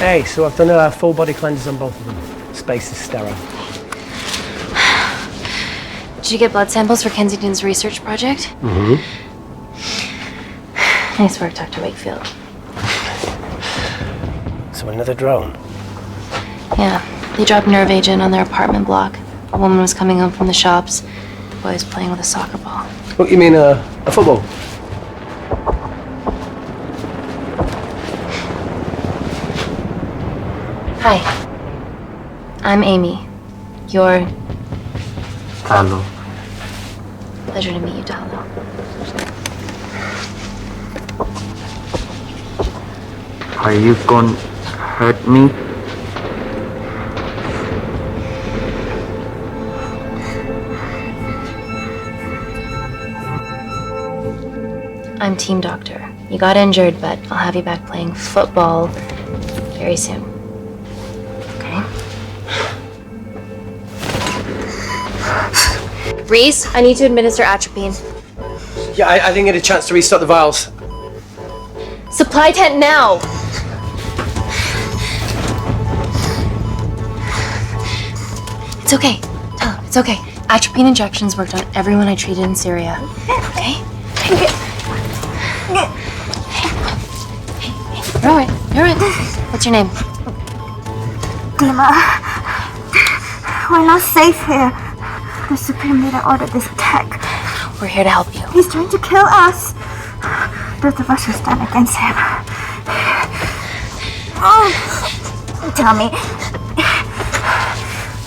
Okay, so I've done a full body cleanse on both of them. Space is sterile. Did you get blood samples for Kensington's research project? Mm-hmm. Nice work, Dr. Wakefield. So another drone? Yeah, they dropped nerve agent on their apartment block. A woman was coming home from the shops. The boy was playing with a soccer ball. What, you mean a football? Hi. I'm Amy. You're... Talo. Pleasure to meet you, Talo. Are you gonna hurt me? I'm team doctor. You got injured, but I'll have you back playing football very soon. Okay? Reese, I need to administer atropine. Yeah, I didn't get a chance to restock the vials. Supply tent now! It's okay. Tell him, it's okay. Atropine injections worked on everyone I treated in Syria. Okay? Hey, you're alright. You're alright. What's your name? Dima, we're not safe here. The Supreme Leader ordered this attack. We're here to help you. He's trying to kill us. Both of us will stand against him. Oh, tell me,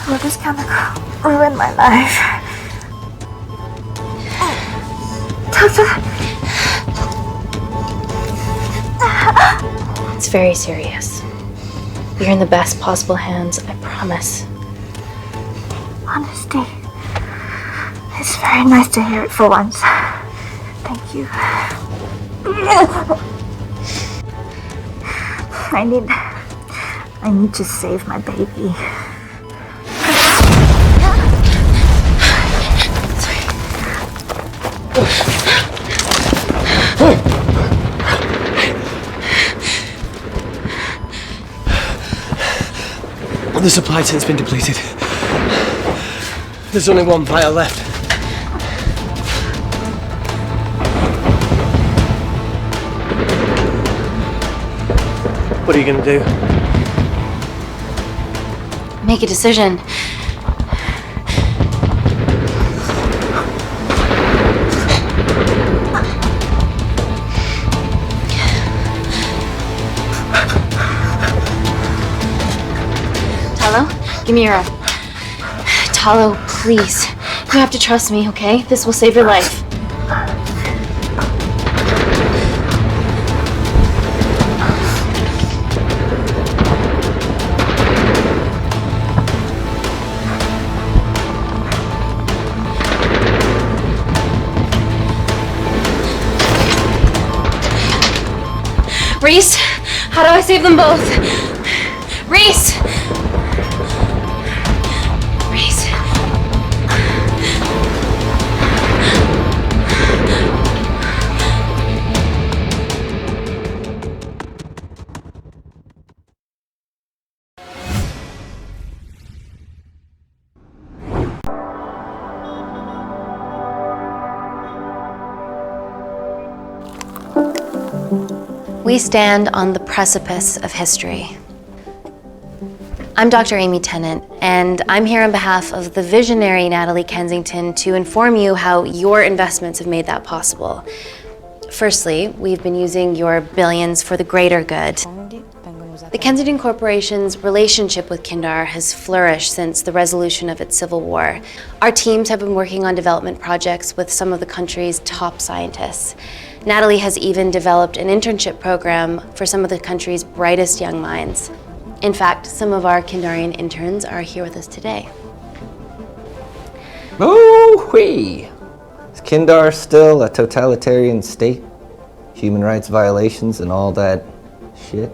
will this chemical ruin my life? Doctor? It's very serious. You're in the best possible hands, I promise. Honesty. It's very nice to hear it for once. Thank you. I need to save my baby. The supply tent's been depleted. There's only one vial left. What are you gonna do? Make a decision. Talo, give me your arm. Talo, please. You have to trust me, okay? This will save your life. Reese, how do I save them both? Reese! Reese. We stand on the precipice of history. I'm Dr. Amy Tennant, and I'm here on behalf of the visionary Natalie Kensington to inform you how your investments have made that possible. Firstly, we've been using your billions for the greater good. The Kensington Corporation's relationship with Kindar has flourished since the resolution of its civil war. Our teams have been working on development projects with some of the country's top scientists. Natalie has even developed an internship program for some of the country's brightest young minds. In fact, some of our Kindarian interns are here with us today. Oh-wee! Is Kindar still a totalitarian state? Human rights violations and all that shit?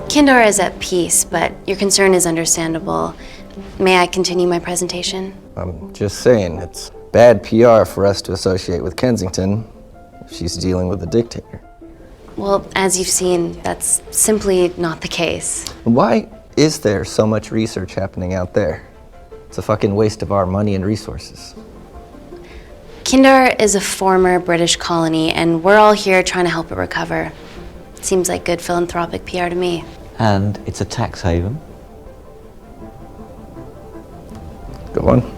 Kindar is at peace, but your concern is understandable. May I continue my presentation? I'm just saying, it's bad PR for us to associate with Kensington if she's dealing with a dictator. Well, as you've seen, that's simply not the case. Why is there so much research happening out there? It's a fucking waste of our money and resources. Kindar is a former British colony, and we're all here trying to help it recover. Seems like good philanthropic PR to me. And it's a tax haven. Go on.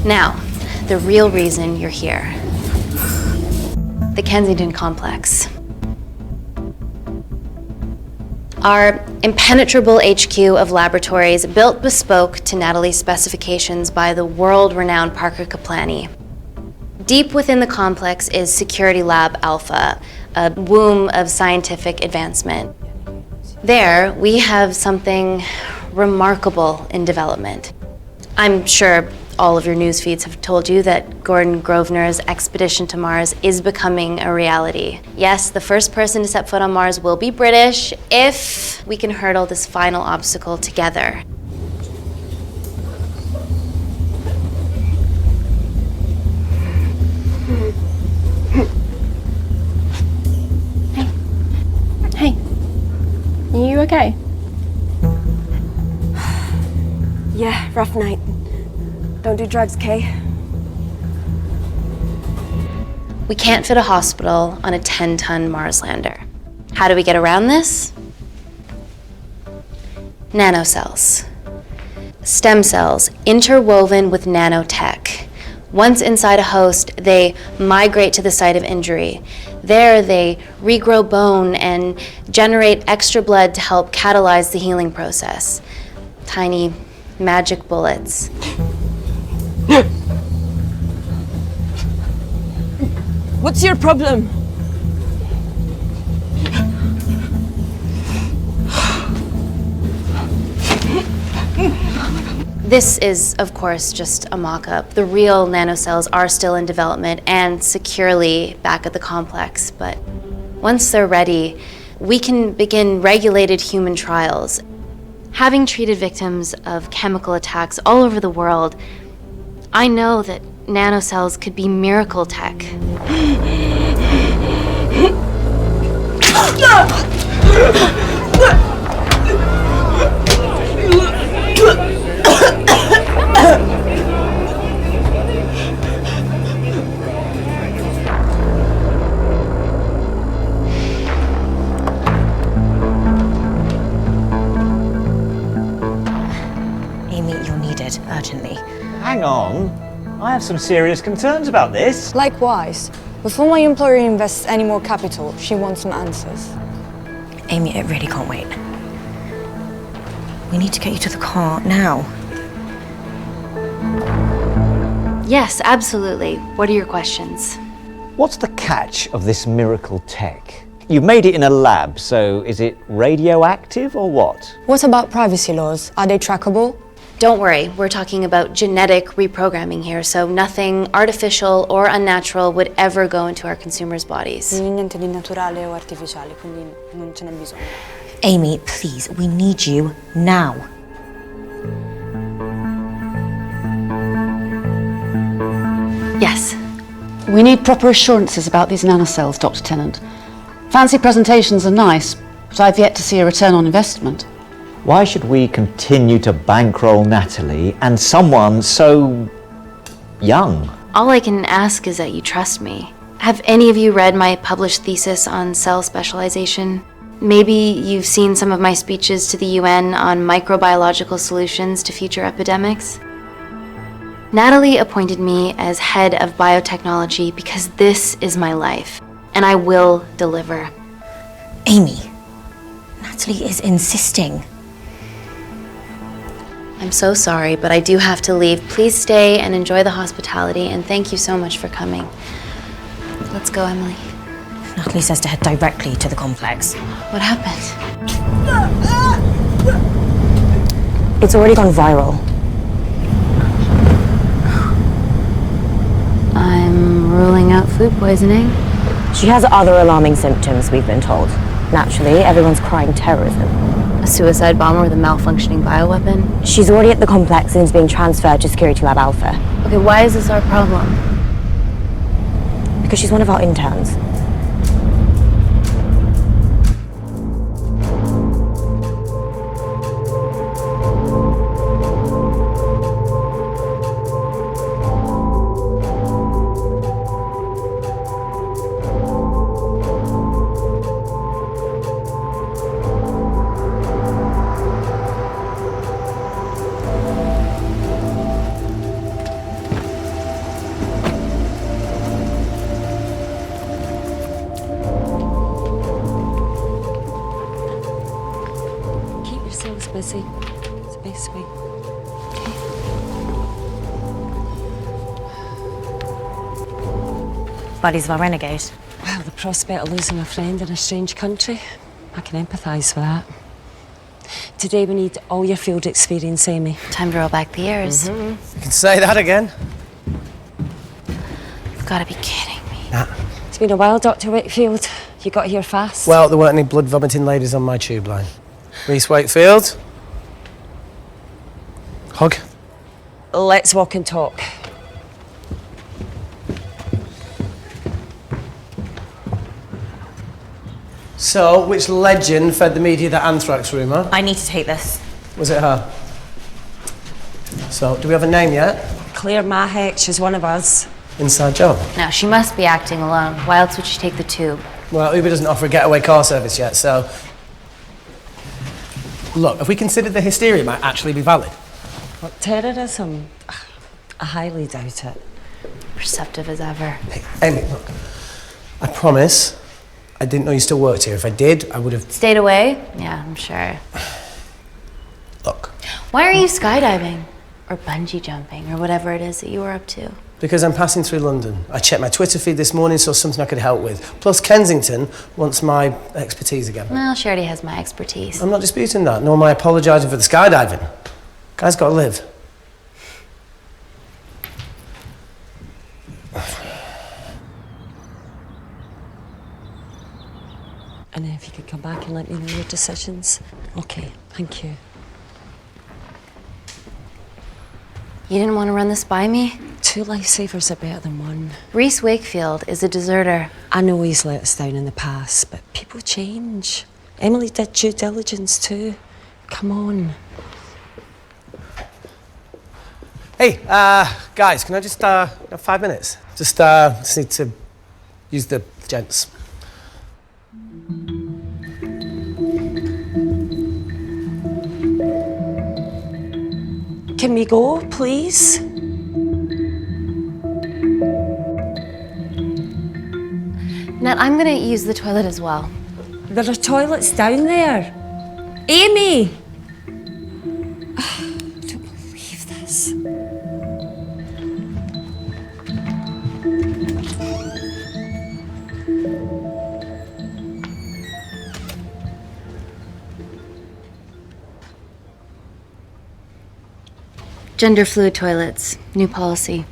Now, the real reason you're here. The Kensington Complex. Our impenetrable HQ of laboratories built bespoke to Natalie's specifications by the world-renowned Parker Kaplani. Deep within the complex is Security Lab Alpha, a womb of scientific advancement. There, we have something remarkable in development. I'm sure all of your news feeds have told you that Gordon Grosvenor's expedition to Mars is becoming a reality. Yes, the first person to set foot on Mars will be British if we can hurdle this final obstacle together. Hey, are you okay? Yeah, rough night. Don't do drugs, Kay. We can't fit a hospital on a 10-ton Mars lander. How do we get around this? Nanocells. Stem cells interwoven with nanotech. Once inside a host, they migrate to the site of injury. There, they regrow bone and generate extra blood to help catalyze the healing process. Tiny magic bullets. What's your problem? This is, of course, just a mock-up. The real nanocells are still in development and securely back at the complex, but once they're ready, we can begin regulated human trials. Having treated victims of chemical attacks all over the world, I know that nanocells could be miracle tech. Amy, you're needed urgently. Hang on. I have some serious concerns about this. Likewise. Before my employer invests any more capital, she wants some answers. Amy, it really can't wait. We need to get you to the car now. Yes, absolutely. What are your questions? What's the catch of this miracle tech? You've made it in a lab, so is it radioactive or what? What about privacy laws? Are they trackable? Don't worry, we're talking about genetic reprogramming here, so nothing artificial or unnatural would ever go into our consumers' bodies. Niente di naturale o artificiale, quindi non ce n'è bisogno. Amy, please, we need you now. Yes. We need proper assurances about these nanocells, Dr. Tennant. Fancy presentations are nice, but I've yet to see a return on investment. Why should we continue to bankroll Natalie and someone so young? All I can ask is that you trust me. Have any of you read my published thesis on cell specialization? Maybe you've seen some of my speeches to the UN on microbiological solutions to future epidemics? Natalie appointed me as head of biotechnology because this is my life, and I will deliver. Amy, Natalie is insisting. I'm so sorry, but I do have to leave. Please stay and enjoy the hospitality, and thank you so much for coming. Let's go, Emily. Natalie says to head directly to the complex. What happened? It's already gone viral. I'm ruling out food poisoning. She has other alarming symptoms, we've been told. Naturally, everyone's crying terrorism. A suicide bomber with a malfunctioning bioweapon? She's already at the complex and is being transferred to Security Lab Alpha. Okay, why is this our problem? Because she's one of our interns. Busy. It's the best way. Buddies of our renegade. Well, the prospect of losing a friend in a strange country, I can empathise with that. Today we need all your field experience, Amy. Time to roll back the years. You can say that again. You've got to be kidding me. Nah. It's been a while, Dr. Wakefield. You got here fast. Well, there weren't any blood-vomiting ladies on my tube line. Reese Wakefield. Hug. Let's walk and talk. So, which legend fed the media that anthrax rumour? I need to take this. Was it her? So, do we have a name yet? Claire Mahek, she's one of us. Inside job. Now, she must be acting alone. Why else would she take the tube? Well, Uber doesn't offer a getaway car service yet, so... Look, if we consider the hysteria might actually be valid. What, terrorism? I highly doubt it. Perceptive as ever. Hey, Amy, look. I promise I didn't know you still worked here. If I did, I would have... Stayed away? Yeah, I'm sure. Look. Why are you skydiving? Or bungee jumping, or whatever it is that you were up to? Because I'm passing through London. I checked my Twitter feed this morning, saw something I could help with. Plus, Kensington wants my expertise again. Well, she already has my expertise. I'm not disputing that, nor am I apologising for the skydiving. Guy's got to live. And if you could come back and let me know your decisions. Okay, thank you. You didn't want to run this by me? 2 lifesavers are better than 1. Reese Wakefield is a deserter. I know he's let us down in the past, but people change. Emily did due diligence too. Come on. Hey, guys, can I just have 5 minutes? Just need to use the gents. Can we go, please? Nat, I'm gonna use the toilet as well. There are toilets down there. Amy! I don't believe this. Gender fluid toilets, new policy.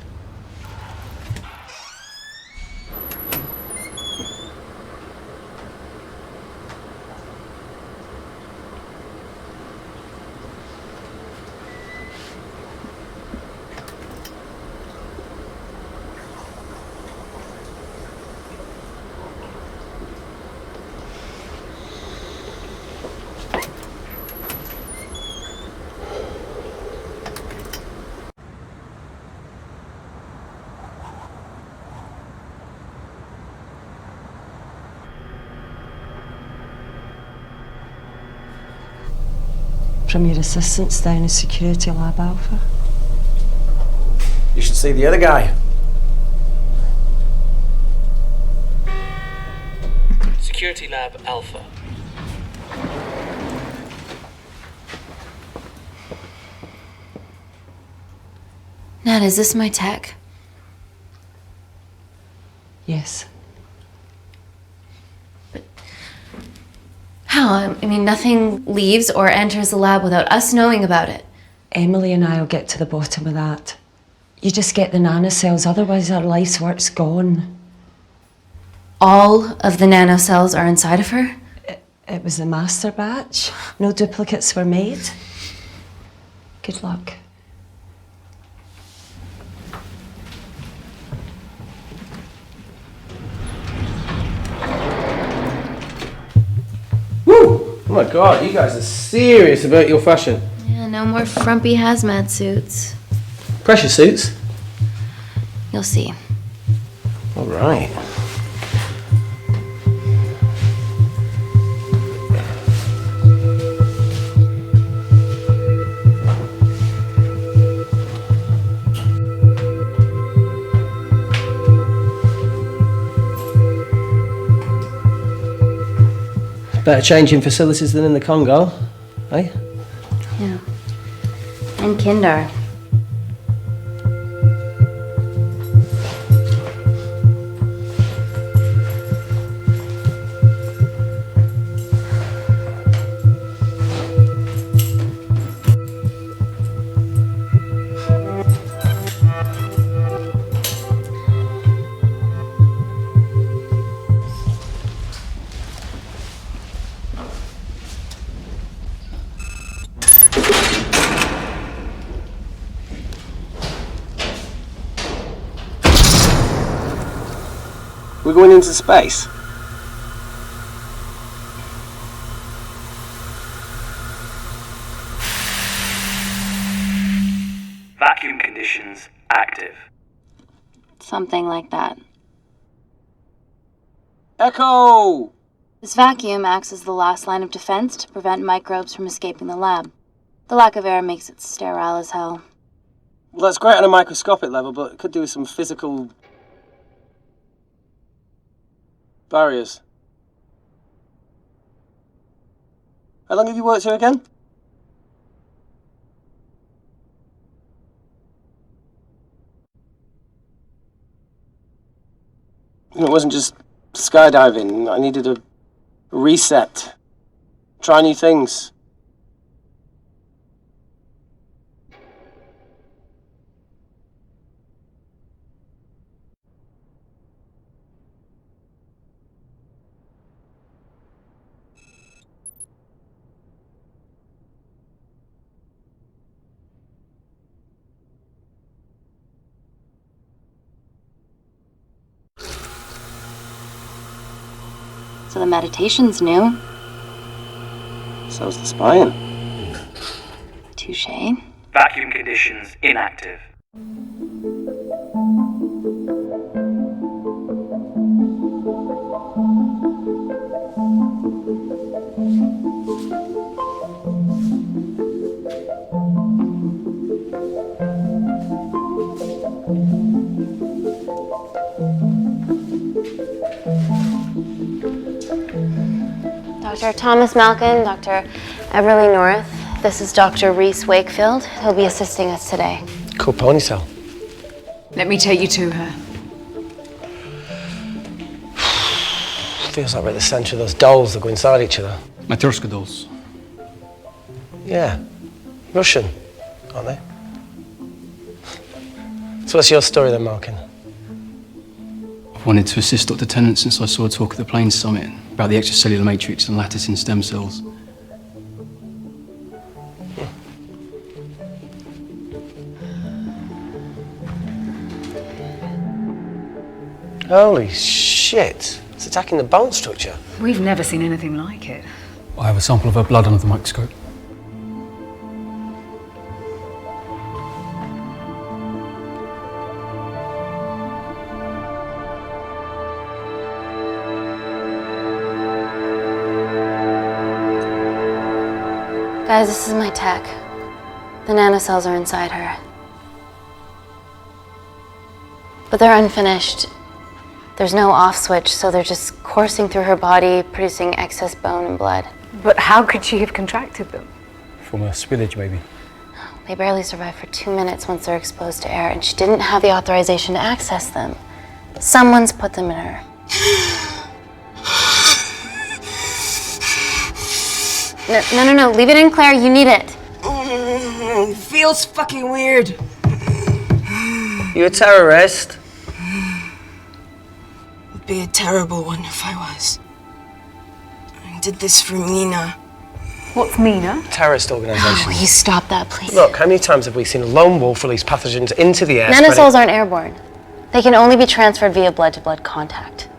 From your assistants down in Security Lab Alpha. You should see the other guy. Security Lab Alpha. Nat, is this my tech? Yes. How? I mean, nothing leaves or enters the lab without us knowing about it. Emily and I will get to the bottom of that. You just get the nanocells, otherwise our life's work's gone. All of the nanocells are inside of her? It was a master batch. No duplicates were made. Good luck. Woo! Oh my god, you guys are serious about your fashion. Yeah, no more frumpy hazmat suits. Pressure suits? You'll see. All right. Better changing facilities than in the Congo, eh? Yeah. And Kindar. We're going into space. Vacuum conditions active. Something like that. Echo! This vacuum acts as the last line of defense to prevent microbes from escaping the lab. The lack of air makes it sterile as hell. Well, that's great on a microscopic level, but it could do with some physical barriers. How long have you worked here again? It wasn't just skydiving. I needed a reset. Try new things. So the meditation's new. So's the spine. Touché. Vacuum conditions inactive. Dr. Thomas Malkin, Dr. Everly North. This is Dr. Reese Wakefield. He'll be assisting us today. Cool ponytail. Let me take you to her. Feels like we're at the centre of those dolls that go inside each other. Matryoshka dolls. Yeah. Russian, aren't they? So what's your story then, Malkin? I've wanted to assist Dr. Tennant since I saw a talk at the Plains Summit about the extracellular matrix and lattice in stem cells. Holy shit. It's attacking the bone structure. We've never seen anything like it. I have a sample of her blood under the microscope. Guys, this is my tech. The nanocells are inside her. But they're unfinished. There's no off switch, so they're just coursing through her body, producing excess bone and blood. But how could she have contracted them? From a spillage, maybe. They barely survive for 2 minutes once they're exposed to air, and she didn't have the authorization to access them. Someone's put them in her. No, leave it in, Claire, you need it. feels fucking weird. You a terrorist? Would be a terrible one if I was. I did this for Mina. What's Mina? Terrorist organisation. Will you stop that, please? Look, how many times have we seen a lone wolf release pathogens into the air? Nanocells aren't airborne. They can only be transferred via blood-to-blood contact.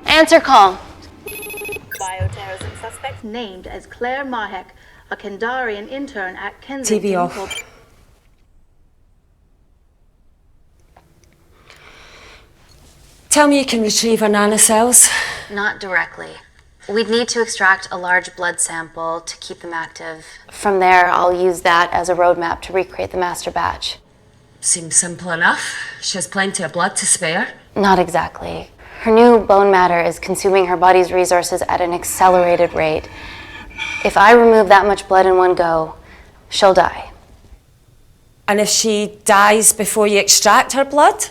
Answer call. Bioterrorism suspect named as Claire Mahek, a Kandarian intern at Kensington. TV off. Tell me you can retrieve our nanocells. Not directly. We'd need to extract a large blood sample to keep them active. From there, I'll use that as a roadmap to recreate the master batch. Seems simple enough. She has plenty of blood to spare. Not exactly. Her new bone matter is consuming her body's resources at an accelerated rate. If I remove that much blood in one go, she'll die. And if she dies before you extract her blood?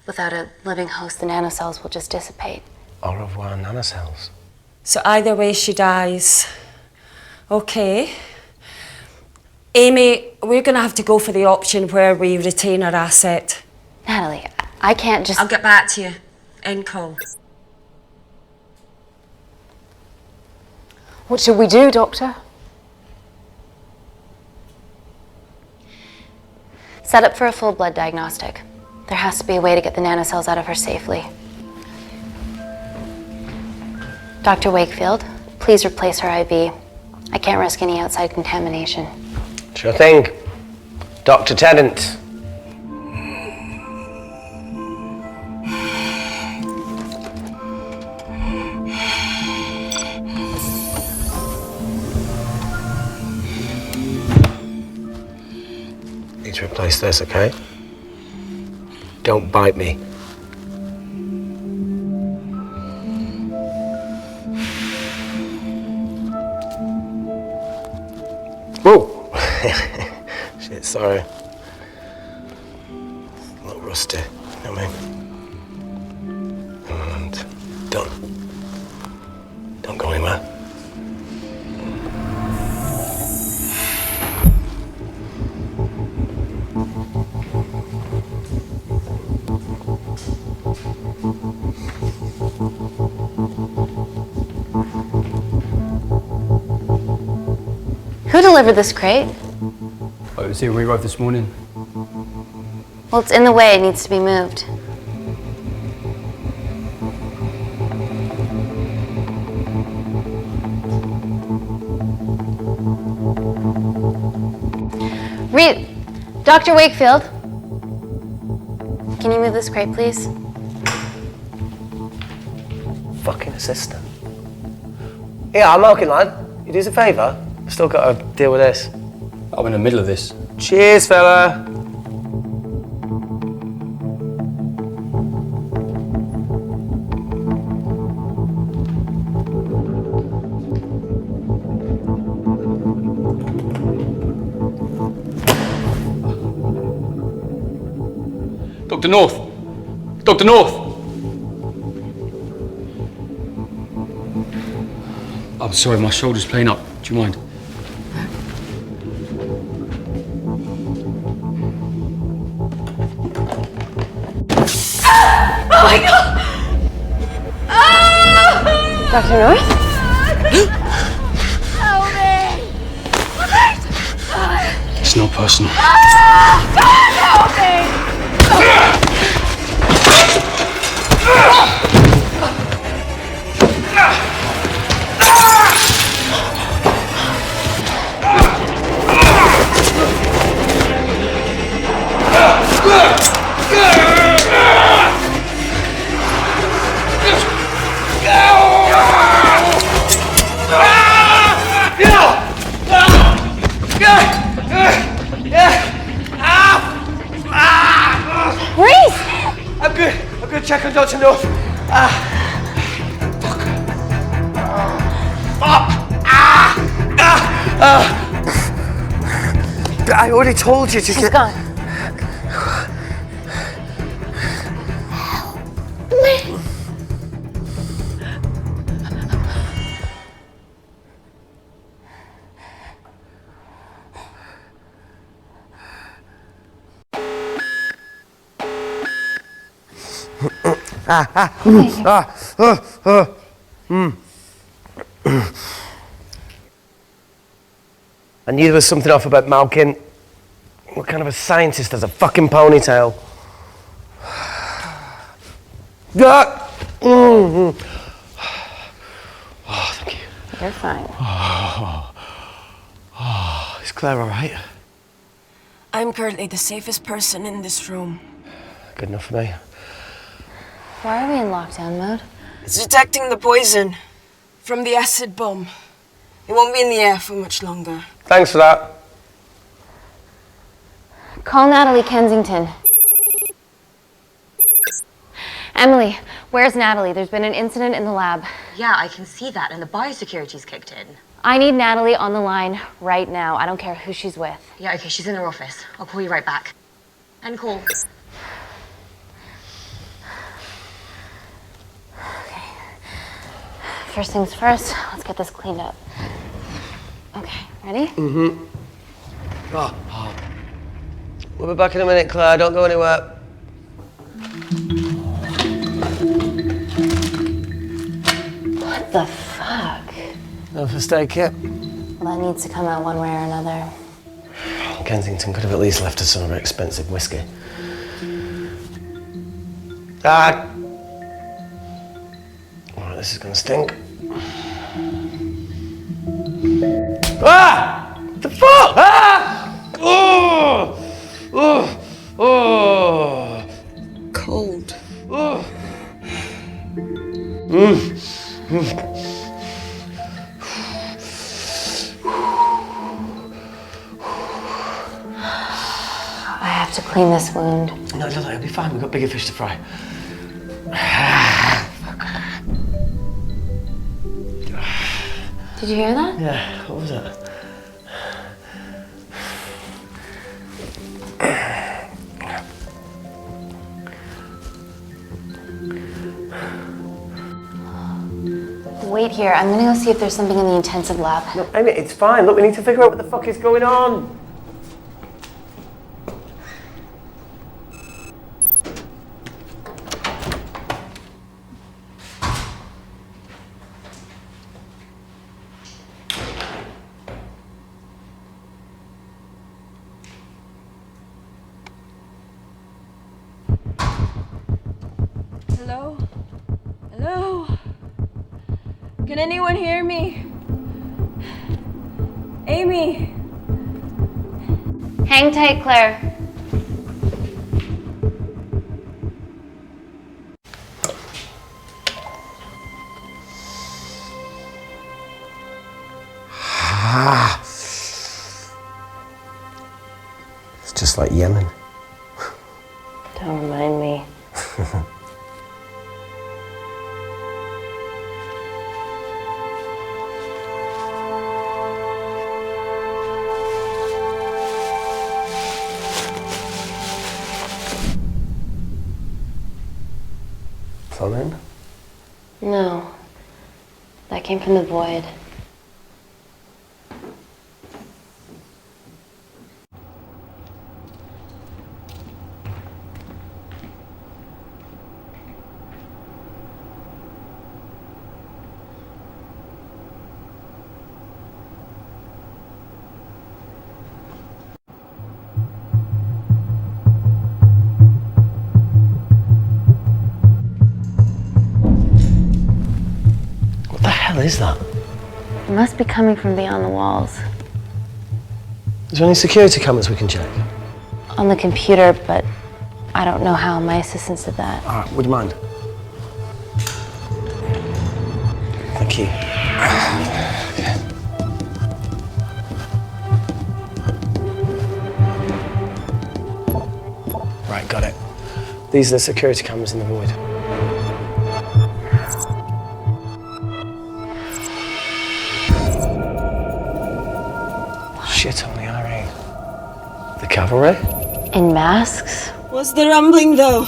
Without a living host, the nanocells will just dissipate. Au revoir, nanocells. So either way she dies. Okay. Amy, we're going to have to go for the option where we retain our asset. Natalie, I can't just... I'll get back to you. End call. What should we do, Doctor? Set up for a full blood diagnostic. There has to be a way to get the nanocells out of her safely. Dr. Wakefield, please replace her IV. I can't risk any outside contamination. Sure thing. Dr. Tennant. Need to replace this, okay? Don't bite me. Whoa! Shit, sorry. A little rusty, you know what I mean? And done. Don't go anywhere. Who delivered this crate? Oh, it was here when we arrived this morning. Well, it's in the way. It needs to be moved. Dr. Wakefield, can you move this crate, please? Fucking assistant. Yeah, I'm okay, lad. You do us a favour? I've still got to deal with this. I'm in the middle of this. Cheers, fella. Dr. North! Dr. North! I'm sorry, my shoulder's playing up. Do you mind? Oh my God! Dr. North? Help me! It's not personal. Help me! I'm good. Check on Dr. North. I already told you to She's gone. I knew there was something off about Malkin. What kind of a scientist has a fucking ponytail? Oh, thank you. You're fine. Is Claire all right? I'm currently the safest person in this room. Good enough for me. Why are we in lockdown mode? It's detecting the poison from the acid bomb. It won't be in the air for much longer. Thanks for that. Call Natalie Kensington. Emily, where's Natalie? There's been an incident in the lab. Yeah, I can see that, and the biosecurity's kicked in. I need Natalie on the line right now. I don't care who she's with. Yeah, okay, she's in her office. I'll call you right back. End call. Okay. First things first, let's get this cleaned up. Okay, ready? Mm-hmm. We'll be back in a minute, Claire. Don't go anywhere. What the fuck? No first aid kit. Well, that needs to come out one way or another. Kensington could have at least left us some of her expensive whiskey. Ah! Alright, this is gonna stink. Ah! The fuck? Ah! Oh! Oh! Oh! Cold. Oh! I have to clean this wound. No, it'll be fine. We've got bigger fish to fry. Did you hear that? Yeah, what was that? Wait here. I'm gonna go see if there's something in the intensive lab. No, Amy, it's fine. Look, we need to figure out what the fuck is going on. Hello? Hello? Can anyone hear me? Amy? Hang tight, Claire. It's just like Yemen. Don't remind me. Plumbing? No. That came from the void. What the hell is that? It must be coming from beyond the walls. Is there any security cameras we can check? On the computer, but I don't know how. My assistants did that. All right, would you mind? Thank you. Right, got it. These are the security cameras in the void. Shit on the RE. The cavalry? In masks? What's the rumbling though?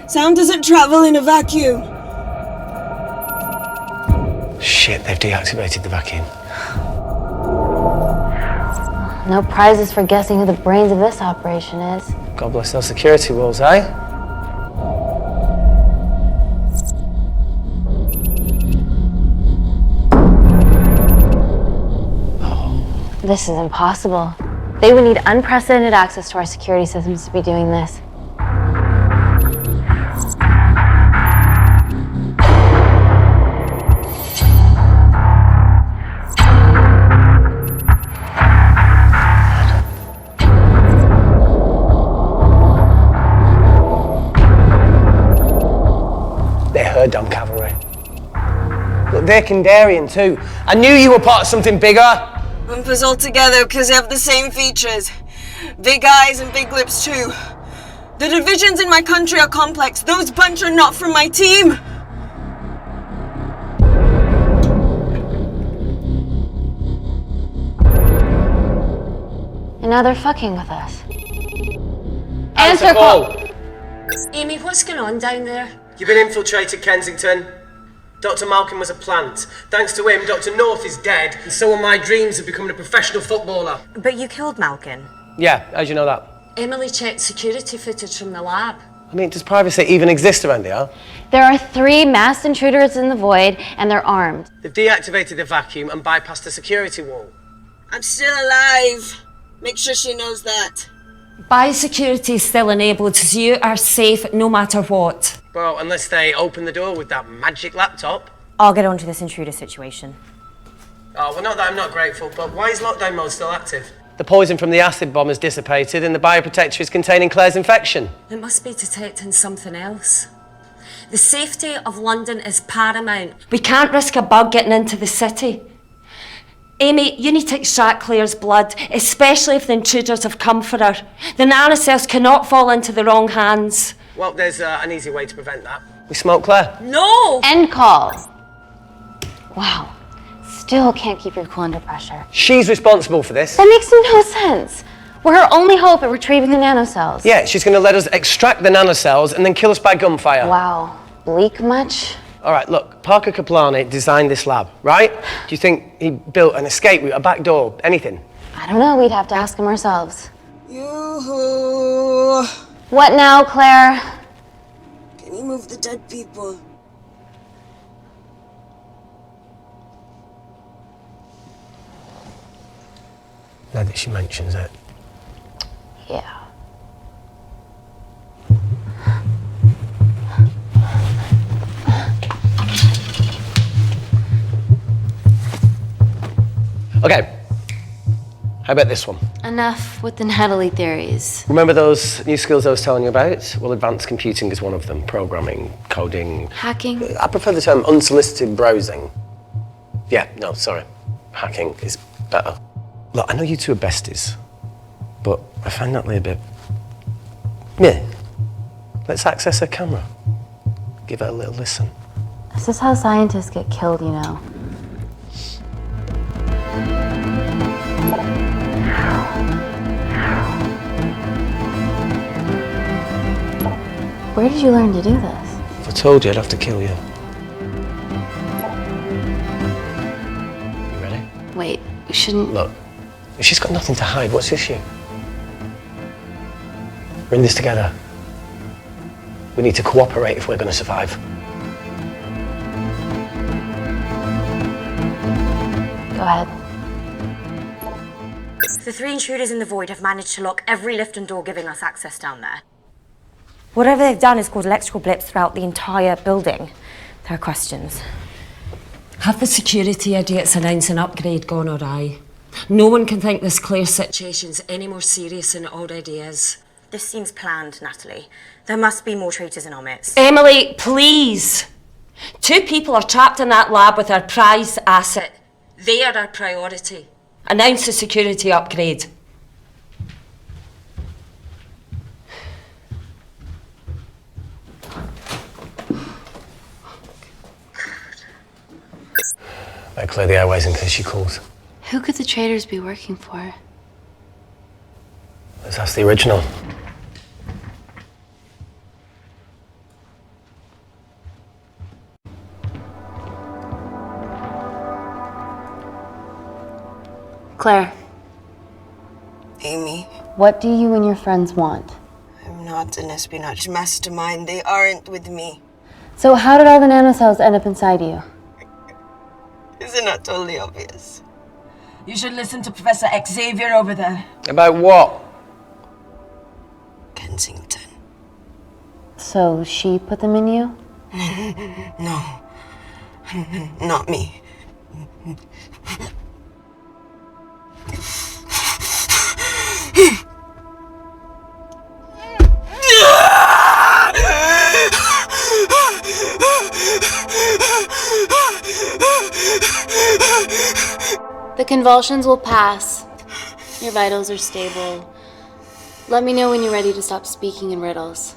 Sound doesn't travel in a vacuum. Shit, they've deactivated the vacuum. No prizes for guessing who the brains of this operation is. God bless those security walls, eh? This is impossible. They would need unprecedented access to our security systems to be doing this. They're her dumb cavalry. Look, they're Kandarian too. I knew you were part of something bigger. Lump us all together because they have the same features. Big eyes and big lips too. The divisions in my country are complex. Those bunch are not from my team. And now they're fucking with us. Answer call. Amy, what's going on down there? You've been infiltrated, Kensington. Dr. Malcolm was a plant. Thanks to him, Dr. North is dead, and so are my dreams of becoming a professional footballer. But you killed Malcolm. Yeah, how'd you know that? Emily checked security footage from the lab. I mean, does privacy even exist around here? There are 3 masked intruders in the void, and they're armed. They've deactivated the vacuum and bypassed the security wall. I'm still alive. Make sure she knows that. Biosecurity is still enabled, so you are safe no matter what. Well, unless they open the door with that magic laptop. I'll get onto this intruder situation. Oh, well, not that I'm not grateful, but why is lockdown mode still active? The poison from the acid bomb has dissipated and the bioprotector is containing Claire's infection. It must be detecting something else. The safety of London is paramount. We can't risk a bug getting into the city. Amy, you need to extract Claire's blood, especially if the intruders have come for her. The nanocells cannot fall into the wrong hands. Well, there's an easy way to prevent that. We smoke Claire. No! End call. Wow. Still can't keep your cool under pressure. She's responsible for this. That makes no sense. We're her only hope at retrieving the nanocells. Yeah, she's going to let us extract the nanocells and then kill us by gunfire. Wow. Bleak much? All right, look, Parker Kaplani designed this lab, right? Do you think he built an escape route, a back door, anything? I don't know. We'd have to ask him ourselves. Yoo-hoo. What now, Claire? Can you move the dead people? Now that she mentions it. Yeah. Okay. How about this one? Enough with the Natalie theories. Remember those new skills I was telling you about? Well, advanced computing is one of them. Programming, coding. Hacking? I prefer the term unsolicited browsing. Yeah, no, sorry. Hacking is better. Look, I know you two are besties, but I find Natalie a bit... meh. Let's access her camera. Give her a little listen. This is how scientists get killed, you know. Where did you learn to do this? If I told you, I'd have to kill you. You ready? Wait, we shouldn't... Look, if she's got nothing to hide, what's the issue? We're in this together. We need to cooperate if we're going to survive. Go ahead. The 3 intruders in the void have managed to lock every lift and door giving us access down there. Whatever they've done has caused electrical blips throughout the entire building. There are questions. Have the security idiots announced an upgrade gone awry? No one can think this Claire situation's any more serious than it already is. This seems planned, Natalie. There must be more traitors in our midst. Emily, please! 2 people are trapped in that lab with our prized asset. They are our priority. Announce the security upgrade. Better clear the airways in case she calls. Who could the traitors be working for? Let's ask the original. Claire. Amy. What do you and your friends want? I'm not an espionage mastermind. They aren't with me. So how did all the nanocells end up inside you? Is it not totally obvious? You should listen to Professor Xavier over there. About what? Kensington. So she put them in you? No. Not me. The convulsions will pass. Your vitals are stable. Let me know when you're ready to stop speaking in riddles.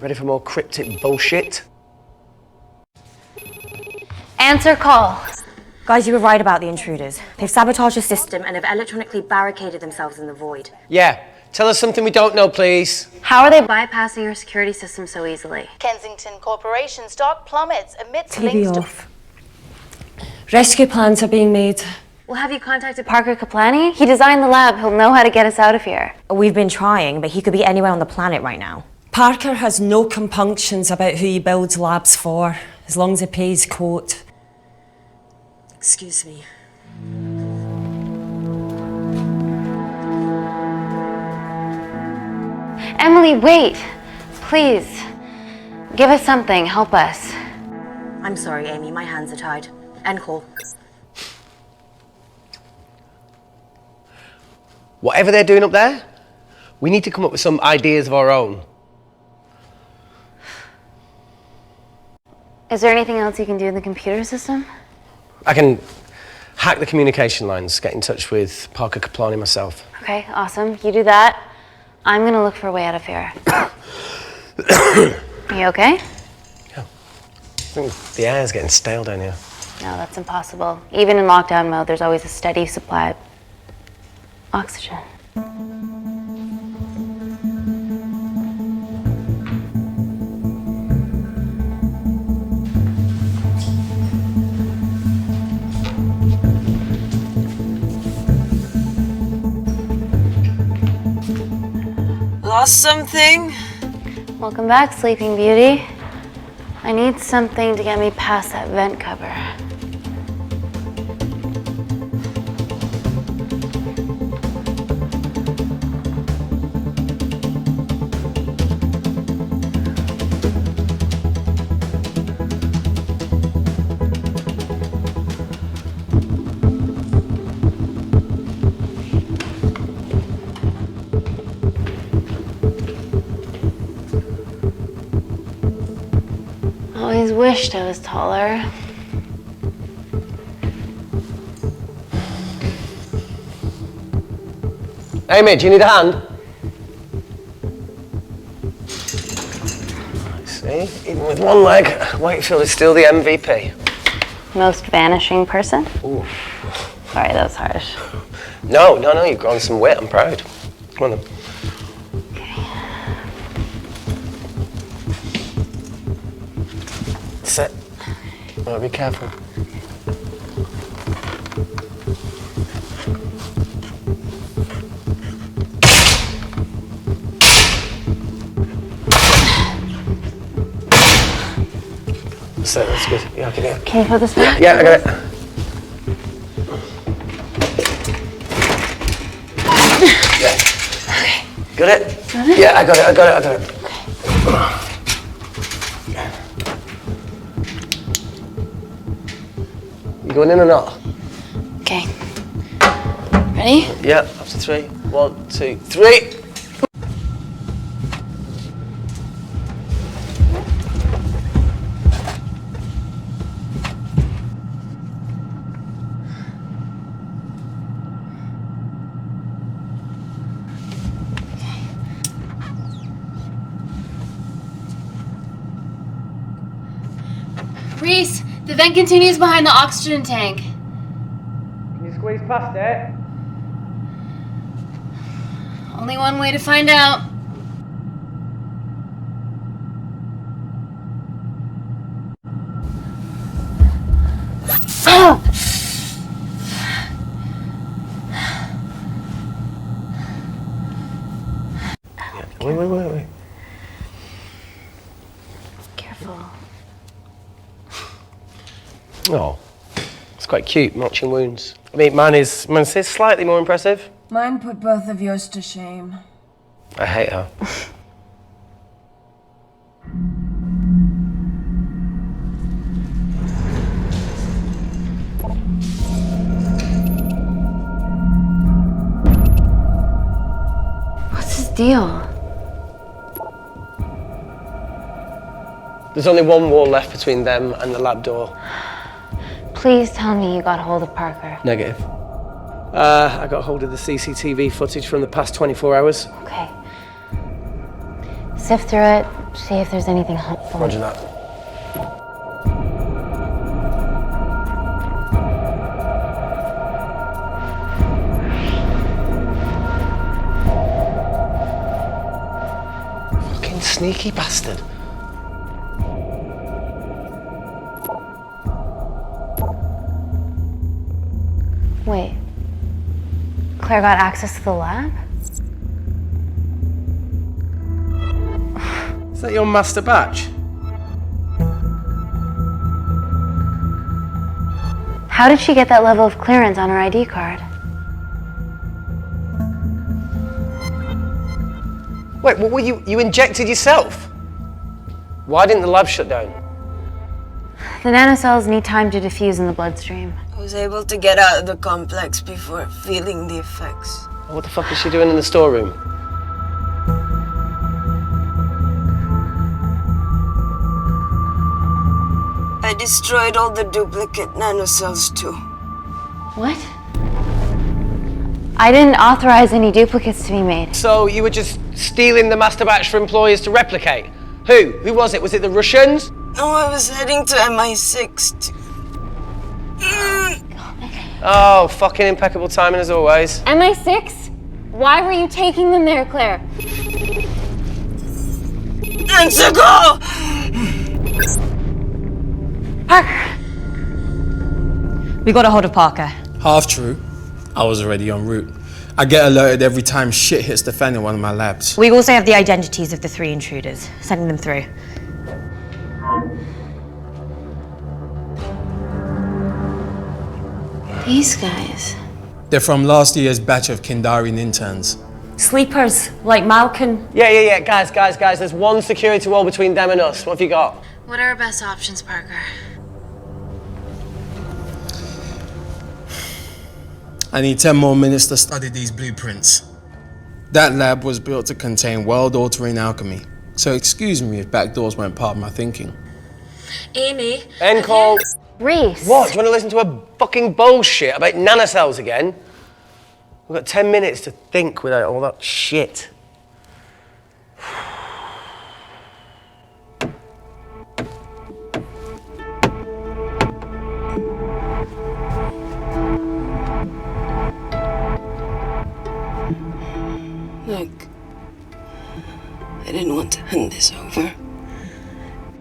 Ready for more cryptic bullshit? Answer call. Guys, you were right about the intruders. They've sabotaged the system and have electronically barricaded themselves in the void. Yeah. Tell us something we don't know, please. How are they bypassing your security system so easily? Kensington Corporation stock plummets amidst TV links to... off. Rescue plans are being made. Well, have you contacted Parker Kaplani? He designed the lab. He'll know how to get us out of here. We've been trying, but he could be anywhere on the planet right now. Parker has no compunctions about who he builds labs for, as long as he pays quote. Excuse me. Emily, wait. Please. Give us something. Help us. I'm sorry, Amy. My hands are tied. End call. Whatever they're doing up there, we need to come up with some ideas of our own. Is there anything else you can do in the computer system? I can hack the communication lines, get in touch with Parker Kaplani myself. Okay, awesome. You do that. I'm gonna look for a way out of here. Are you okay? Yeah. I think the air's getting stale down here. No, that's impossible. Even in lockdown mode, there's always a steady supply of oxygen. Lost something? Welcome back, Sleeping Beauty. I need something to get me past that vent cover. Always wished I was taller. Amy, do you need a hand? See, even with one leg, Wakefield is still the MVP. Most vanishing person? Ooh. Sorry, that was harsh. No, you've grown some weight, I'm proud. Come on then. Sit. Oh, be careful. Sit, that's good. Yeah, I can get it. Can you put this back? Yeah, I got it. Yeah. Okay. Got it? Got it? Yeah, I got it. You going in or not? Okay. Ready? Yeah, up to 3. 1, 2, 3. Reese, the vent continues behind the oxygen tank. Can you squeeze past it? Only one way to find out. Wait. Careful. Oh, it's quite cute, matching wounds. I mean, mine is slightly more impressive. Mine put both of yours to shame. I hate her. What's his deal? There's only one wall left between them and the lab door. Please tell me you got hold of Parker. Negative. I got hold of the CCTV footage from the past 24 hours. Okay. Sift through it, see if there's anything helpful. Roger that. Fucking sneaky bastard. Wait. Claire got access to the lab? Is that your master batch? How did she get that level of clearance on her ID card? Wait, what were you injected yourself? Why didn't the lab shut down? The nanocells need time to diffuse in the bloodstream. I was able to get out of the complex before feeling the effects. What the fuck is she doing in the storeroom? I destroyed all the duplicate nanocells too. What? I didn't authorize any duplicates to be made. So you were just stealing the master batch for employers to replicate? Who? Who was it? Was it the Russians? No, I was heading to MI6 Oh, fucking impeccable timing as always. MI6? Why were you taking them there, Claire? Let's go! Parker! We got a hold of Parker. Half true. I was already en route. I get alerted every time shit hits the fan in one of my labs. We also have the identities of the 3 intruders. Sending them through. These guys. They're from last year's batch of Kindarian interns. Sleepers, like Malkin. Yeah. Guys. There's one security wall between them and us. What have you got? What are our best options, Parker? I need 10 more minutes to study these blueprints. That lab was built to contain world-altering alchemy. So excuse me if backdoors weren't part of my thinking. Amy. End call. Reese. What? Do you want to listen to a fucking bullshit about nanocells again? We've got 10 minutes to think without all that shit. Look, I didn't want to hand this over.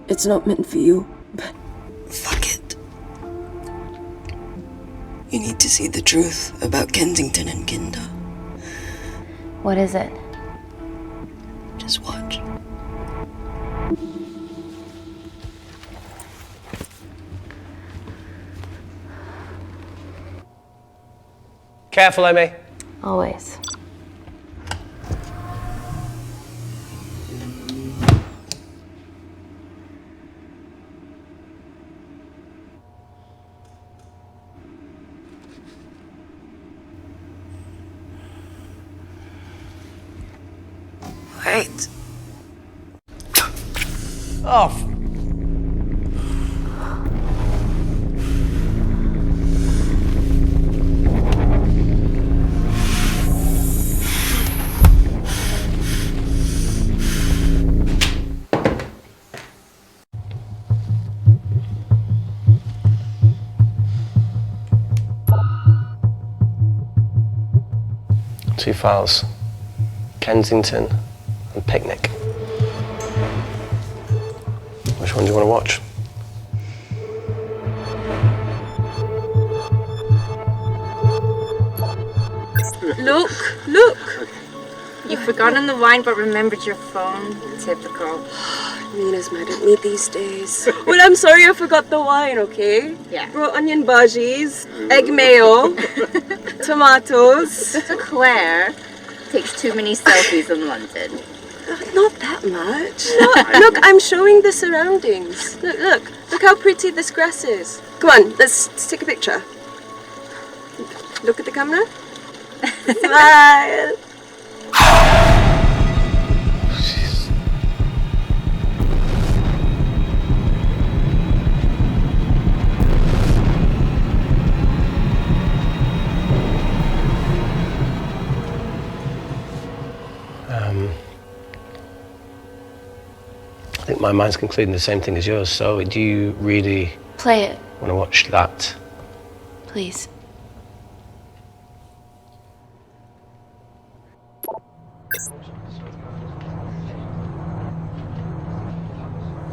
It's not meant for you, but fuck it. You need to see the truth about Kensington and Kinda. What is it? Just watch. Careful, Amy. Always. Wait. Oh. Two files. Kensington and Picnic. Which one do you want to watch? Look! You've forgotten the wine but remembered your phone. Typical. Mina's mad at me these days. Well, I'm sorry I forgot the wine, okay? Yeah. Brought onion bhajis, egg mayo, tomatoes. Claire takes too many selfies in London. Not that much. Look, I'm showing the surroundings. Look how pretty this grass is. Come on, let's take a picture. Look at the camera. Smile. I think my mind's concluding the same thing as yours, so do you really Play it, want to watch that? please.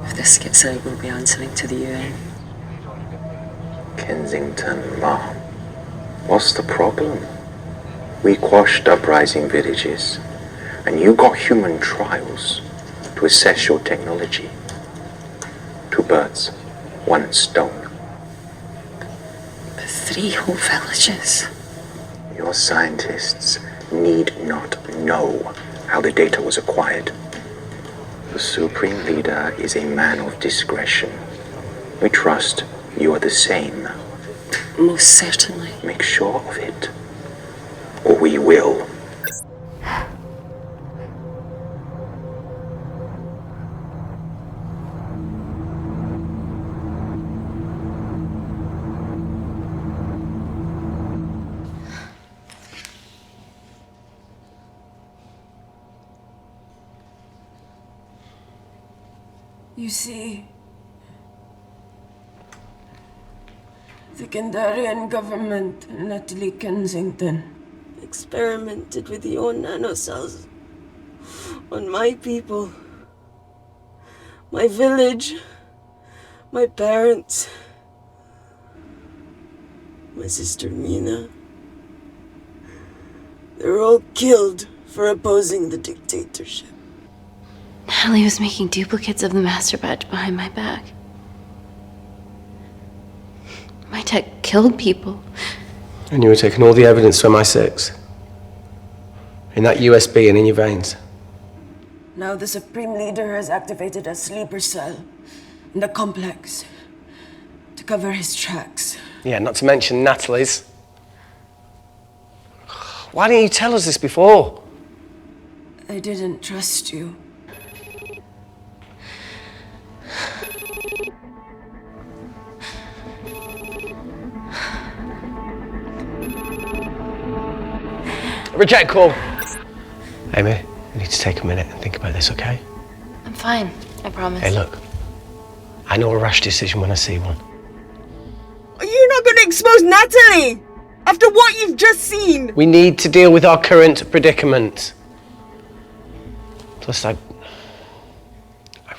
If this gets out, we'll be answering to the UN. Kensington, Mom. What's the problem? We quashed uprising villages, and you got human trials to assess your technology. 2 birds, 1 stone. But 3 whole villages. Your scientists need not know how the data was acquired. The Supreme Leader is a man of discretion. We trust you are the same. Most certainly. Make sure of it, or we will. You see, the Kandarian government and Natalie Kensington Experimented with your nanocells on my people, my village, my parents, my sister Mina. They were all killed for opposing the dictatorship. Natalie was making duplicates of the master badge behind my back. My tech killed people. And you were taking all the evidence from MI6? In that USB and in your veins? Now the Supreme Leader has activated a sleeper cell in the complex to cover his tracks. Yeah, not to mention Natalie's. Why didn't you tell us this before? I didn't trust you. Reject call. Amy, you need to take a minute and think about this, okay? I'm fine, I promise. Hey, look. I know a rash decision when I see one. Are you not going to expose Natalie? After what you've just seen? We need to deal with our current predicament. Plus, I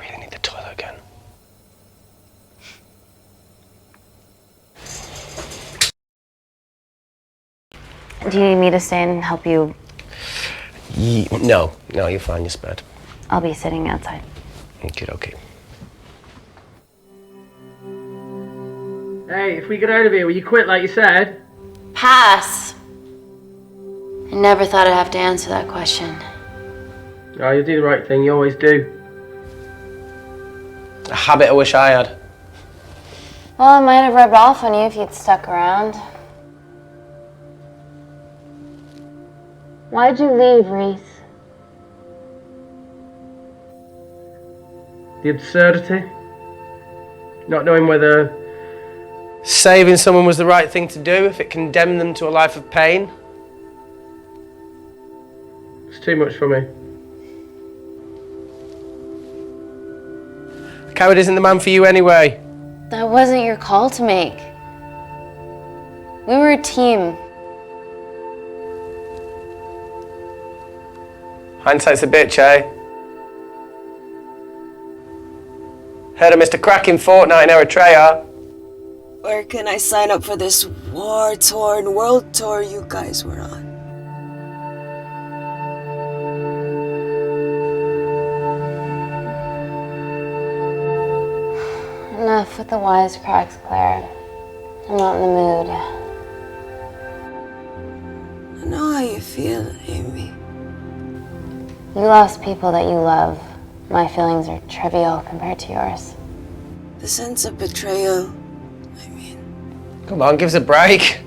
really need the toilet again. Do you need me to stay and help you? No, you're fine, you're spared. I'll be sitting outside. Okay. Hey, if we get out of here, will you quit like you said? Pass. I never thought I'd have to answer that question. Oh, you do the right thing, you always do. A habit I wish I had. Well, it might have rubbed off on you if you'd stuck around. Why'd you leave, Reese? The absurdity. Not knowing whether Saving someone was the right thing to do if it condemned them to a life of pain. it's too much for me. A coward isn't the man for you anyway. That wasn't your call to make. We were a team. Hindsight's a bitch, eh? Heard of Mr. Cracking Fortnite in Eritrea? Where can I sign up for this war-torn world tour you guys were on? Enough with the wisecracks, Claire. I'm not in the mood. I know how you feel, Amy. You lost people that you love. My feelings are trivial compared to yours. The sense of betrayal. Come on, give us a break.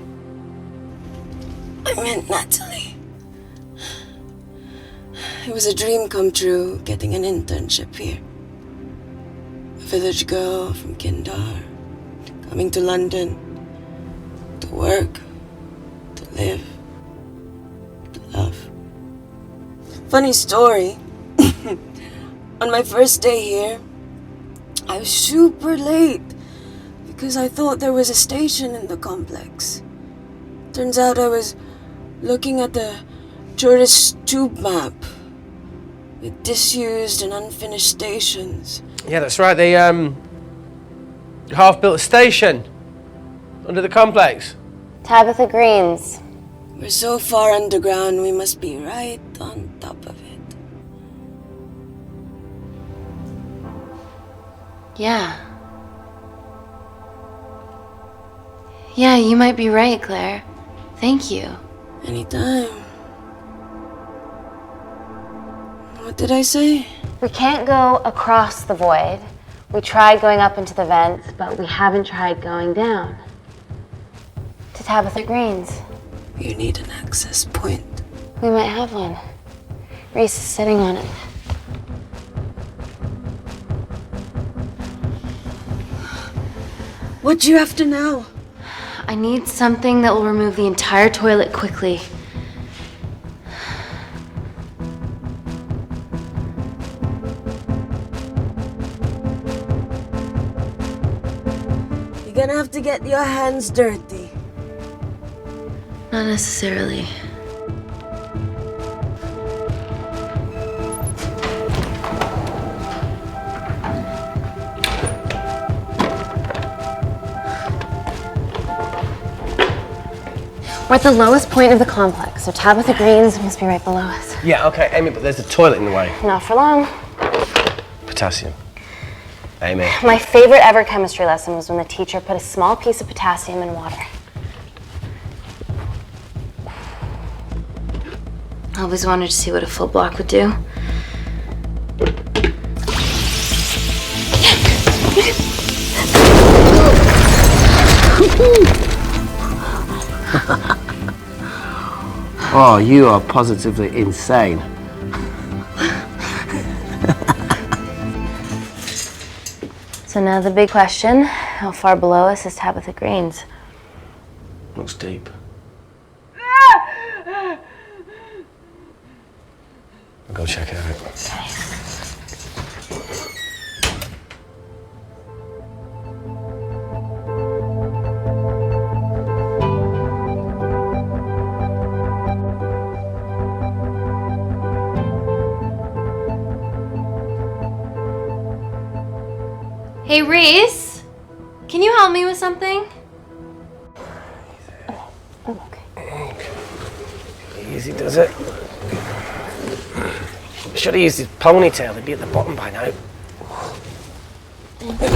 I meant Natalie. It was a dream come true, getting an internship here. A village girl from Kindar, coming to London, to work, to live, to love. Funny story. On my first day here, I was super late because I thought there was a station in the complex. Turns out I was looking at the tourist tube map with disused and unfinished stations. Yeah, that's right. They half-built station under the complex. Tabitha Greens. We're so far underground, we must be right on top of it. Yeah. Yeah, you might be right, Claire. Thank you. Anytime. What did I say? We can't go across the void. We tried going up into the vents, but we haven't tried going down. To Tabitha Greens. You need an access point. We might have one. Reese is sitting on it. What do you have to know? I need something that will remove the entire toilet quickly. You're gonna have to get your hands dirty. Not necessarily. We're at the lowest point of the complex, so Tabitha Greens must be right below us. Yeah, okay, Amy, but there's a toilet in the way. Not for long. Potassium. Amy. My favorite ever chemistry lesson was when the teacher put a small piece of potassium in water. I always wanted to see what a full block would do. Oh, you are positively insane. So now the big question, how far below us is Tabitha Greens? Looks deep. I'll go check it out. Hey, Reese, can you help me with something? Easy does it. Should have used his ponytail, he'd be at the bottom by now.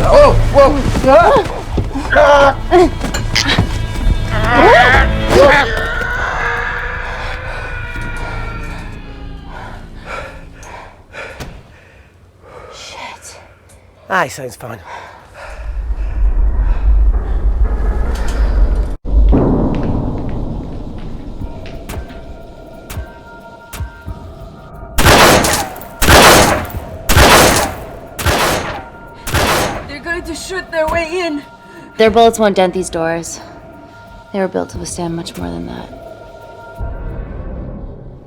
Oh, whoa! Shit. He sounds fine. They're going to shoot their way in. Their bullets won't dent these doors. They were built to withstand much more than that.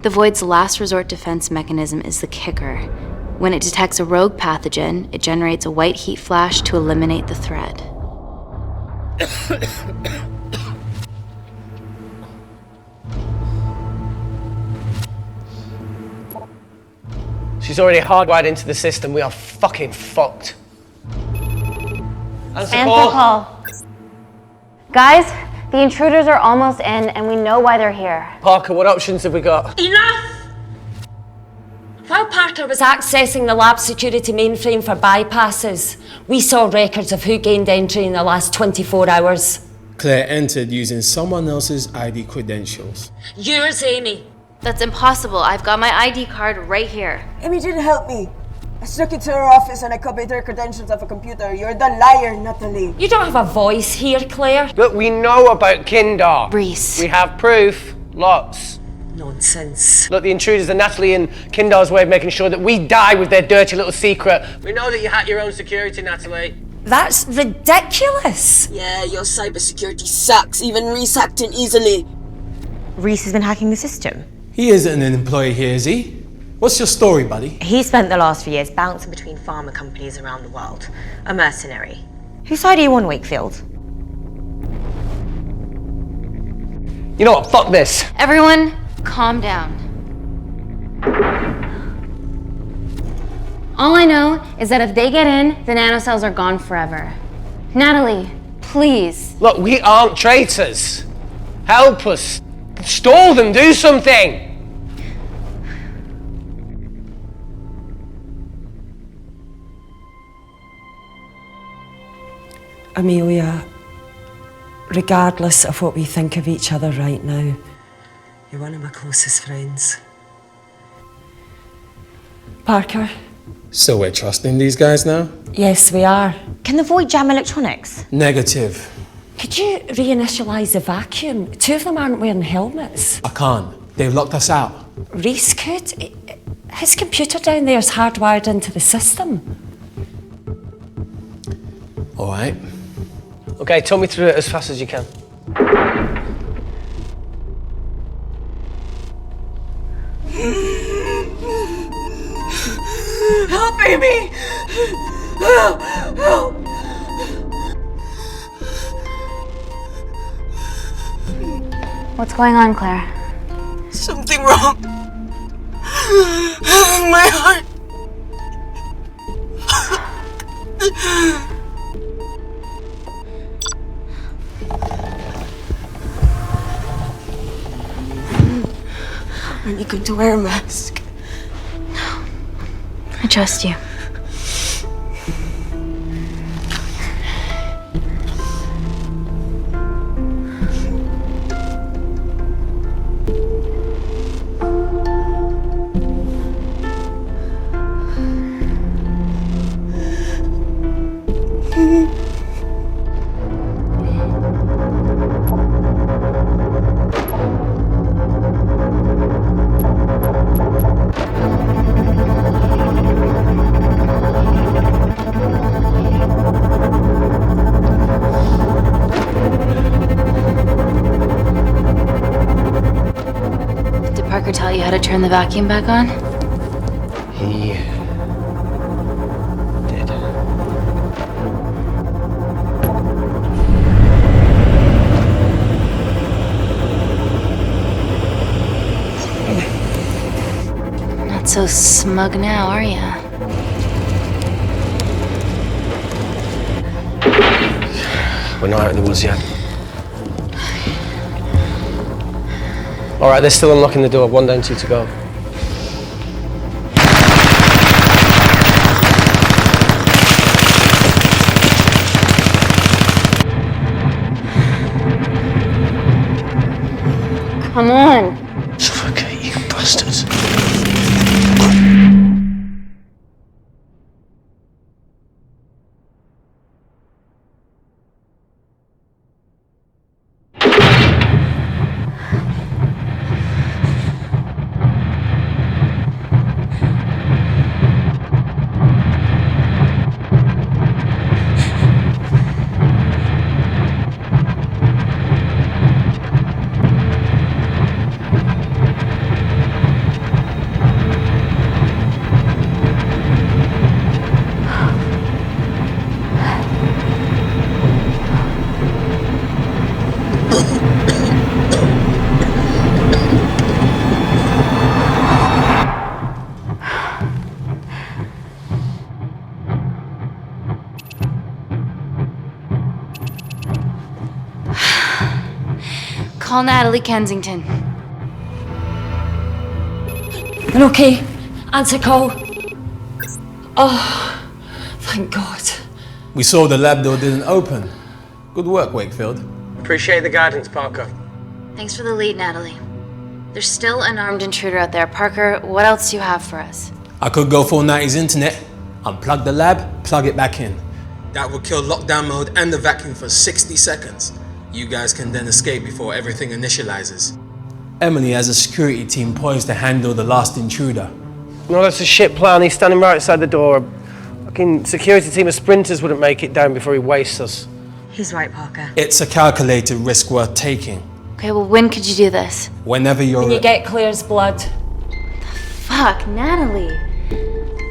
The Void's last resort defense mechanism is the kicker. When it detects a rogue pathogen, it generates a white heat flash to eliminate the threat. She's already hardwired into the system. We are fucking fucked. Answer call. Guys, the intruders are almost in, and we know why they're here. Parker, what options have we got? Enough! While Parker hacker was accessing the lab security mainframe for bypasses. We saw records of who gained entry in the last 24 hours. Claire entered using someone else's ID credentials. Yours, Amy. That's impossible. I've got my ID card right here. Amy didn't help me. I snuck into her office and I copied her credentials off a computer. You're the liar, Natalie. You don't have a voice here, Claire. Look, we know about Kindar. Reese. We have proof. Lots. Nonsense. Look, the intruders are Natalie and Kindar's way of making sure that we die with their dirty little secret. We know that you hack your own security, Natalie. That's ridiculous. Yeah, your cybersecurity sucks. Even Reese hacked it easily. Reese has been hacking the system. He isn't an employee here, is he? What's your story, buddy? He spent the last few years bouncing between pharma companies around the world. A mercenary. Whose side are you on, Wakefield? You know what? Fuck this. Everyone, calm down. All I know is that if they get in, the nanocells are gone forever. Natalie, please. Look, we aren't traitors. Help us. Stall them. Do something. Amelia, regardless of what we think of each other right now, you're one of my closest friends. Parker? So we're trusting these guys now? Yes, we are. Can the void jam electronics? Negative. Could you reinitialize the vacuum? Two of them aren't wearing helmets. I can't. They've locked us out. Reese could. His computer down there is hardwired into the system. All right. Okay, talk me through it as fast as you can. Help, Amy! Help! Help! What's going on, Claire? Something wrong. My heart. Are you going to wear a mask? No. I trust you. Tell you how to turn the vacuum back on? He did. Not so smug now, are ya? We're not out of the woods yet. All right, they're still unlocking the door. 1 down, 2 to go. Come on. Suffocate, you bastards. Call Natalie Kensington. We're okay. Answer call. Oh, thank God. We saw the lab door didn't open. Good work, Wakefield. Appreciate the guidance, Parker. Thanks for the lead, Natalie. There's still an armed intruder out there. Parker, what else do you have for us? I could go full 90s internet, unplug the lab, plug it back in. That would kill lockdown mode and the vacuum for 60 seconds. You guys can then escape before everything initializes. Emily has a security team poised to handle the last intruder. No, that's a shit plan. He's standing right outside the door. A fucking security team of sprinters wouldn't make it down before he wastes us. He's right, Parker. It's a calculated risk worth taking. Okay, well, when could you do this? Whenever you're When you get Claire's blood. Fuck, Natalie.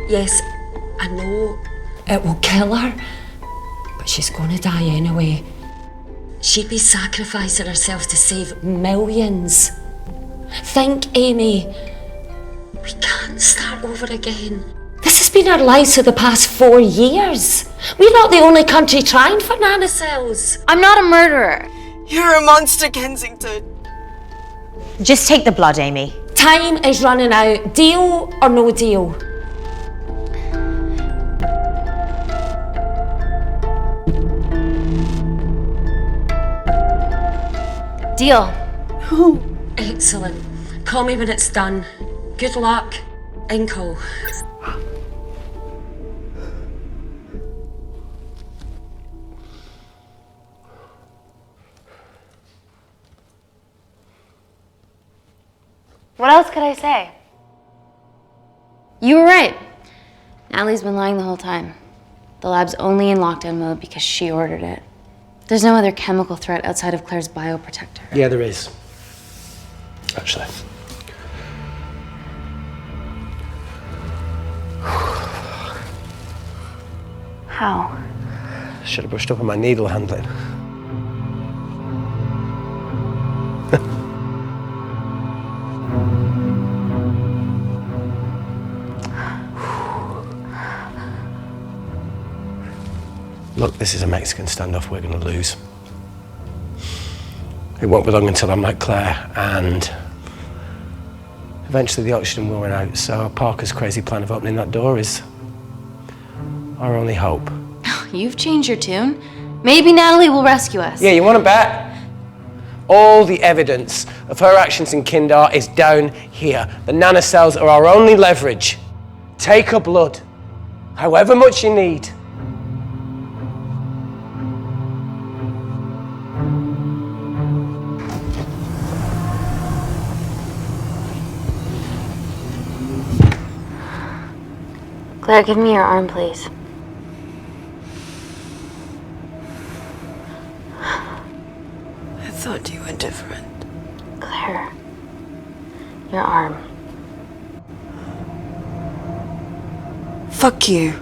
Yes, I know it will kill her, but she's gonna die anyway. She'd be sacrificing herself to save millions. Think, Amy. We can't start over again. This has been our lives for the past 4 years. We're not the only country trying for nanocells. I'm not a murderer. You're a monster, Kensington. Just take the blood, Amy. Time is running out. Deal or no deal? Deal. Oh, excellent. Call me when it's done. Good luck. Inco. What else could I say? You were right. Natalie's been lying the whole time. The lab's only in lockdown mode because she ordered it. There's no other chemical threat outside of Claire's bioprotector. Yeah, there is. Actually. How? Should have brushed up on my needle handling. Look, this is a Mexican standoff we're going to lose. It won't be long until I'm like Claire, and eventually the oxygen will run out, so Parker's crazy plan of opening that door is our only hope. You've changed your tune. Maybe Natalie will rescue us. Yeah, you want to bet? All the evidence of her actions in Kindar is down here. The nanocells are our only leverage. Take her blood, however much you need. Claire, give me your arm, please. I thought you were different. Claire, your arm. Fuck you.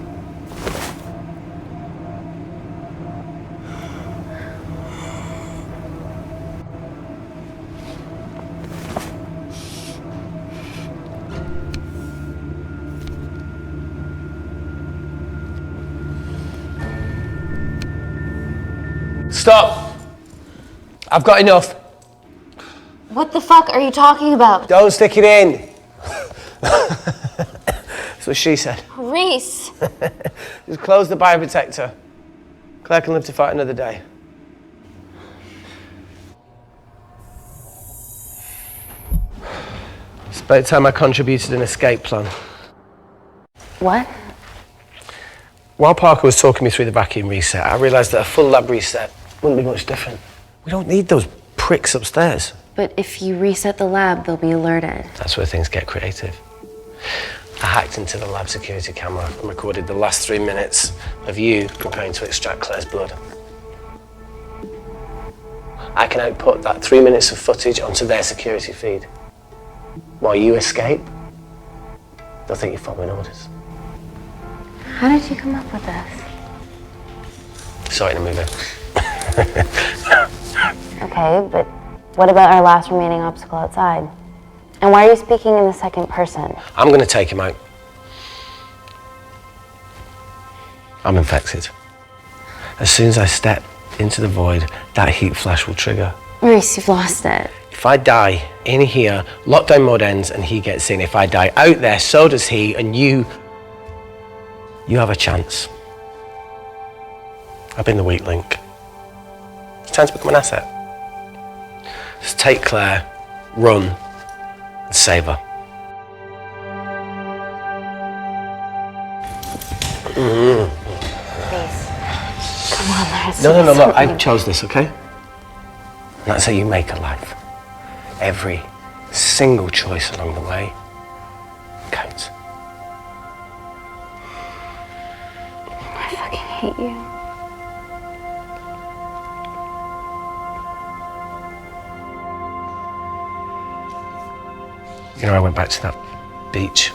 Stop! I've got enough. What the fuck are you talking about? Don't stick it in. That's what she said. Reese! Just close the bioprotector. Claire can live to fight another day. It's about time I contributed an escape plan. What? While Parker was talking me through the vacuum reset, I realised that a full lab reset wouldn't be much different. We don't need those pricks upstairs. But if you reset the lab, they'll be alerted. That's where things get creative. I hacked into the lab security camera and recorded the last 3 minutes of you preparing to extract Claire's blood. I can output that 3 minutes of footage onto their security feed. While you escape, they'll think you're following orders. How did you come up with this? Saw it in a movie. Okay, but what about our last remaining obstacle outside? And why are you speaking in the second person? I'm going to take him out. I'm infected. As soon as I step into the void, that heat flash will trigger. Reese, you've lost it. If I die in here, lockdown mode ends and he gets in. If I die out there, so does he, and you... You have a chance. I've been the weak link. It's time to become an asset. Just take Claire, run, and save her. Please. Come on, there's No, look, I chose this, okay? And that's how you make a life. Every single choice along the way counts. I fucking hate you. You know, I went back to that beach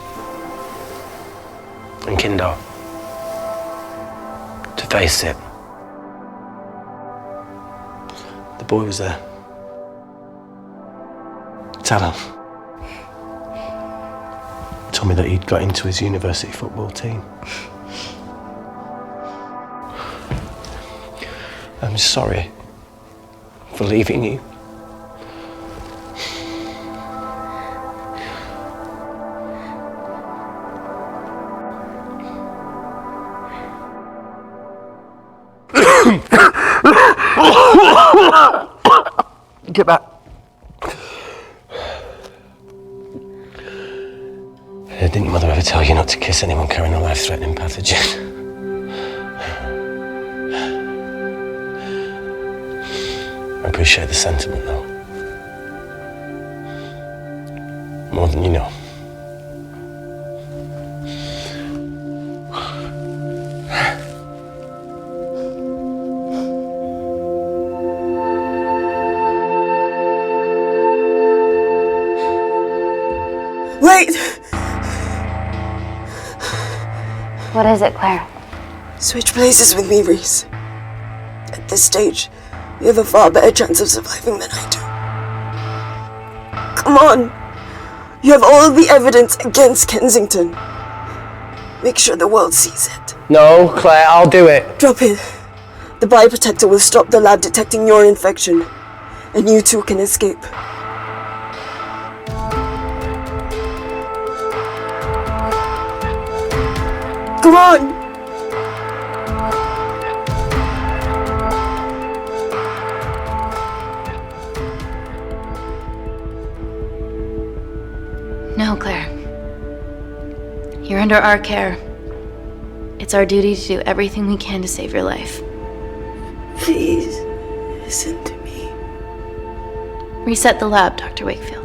in Kindar to face it. The boy was there. Talon. Told me that he'd got into his university football team. I'm sorry for leaving you. Get back. Didn't your mother ever tell you not to kiss anyone carrying a life-threatening pathogen? I appreciate the sentiment, though. More than you know. Wait! What is it, Claire? Switch places with me, Reese. At this stage, you have a far better chance of surviving than I do. Come on! You have all the evidence against Kensington. Make sure the world sees it. No, Claire, I'll do it. Drop it. The bioprotector will stop the lab detecting your infection, and you two can escape. Come on! No, Claire. You're under our care. It's our duty to do everything we can to save your life. Please, listen to me. Reset the lab, Dr. Wakefield.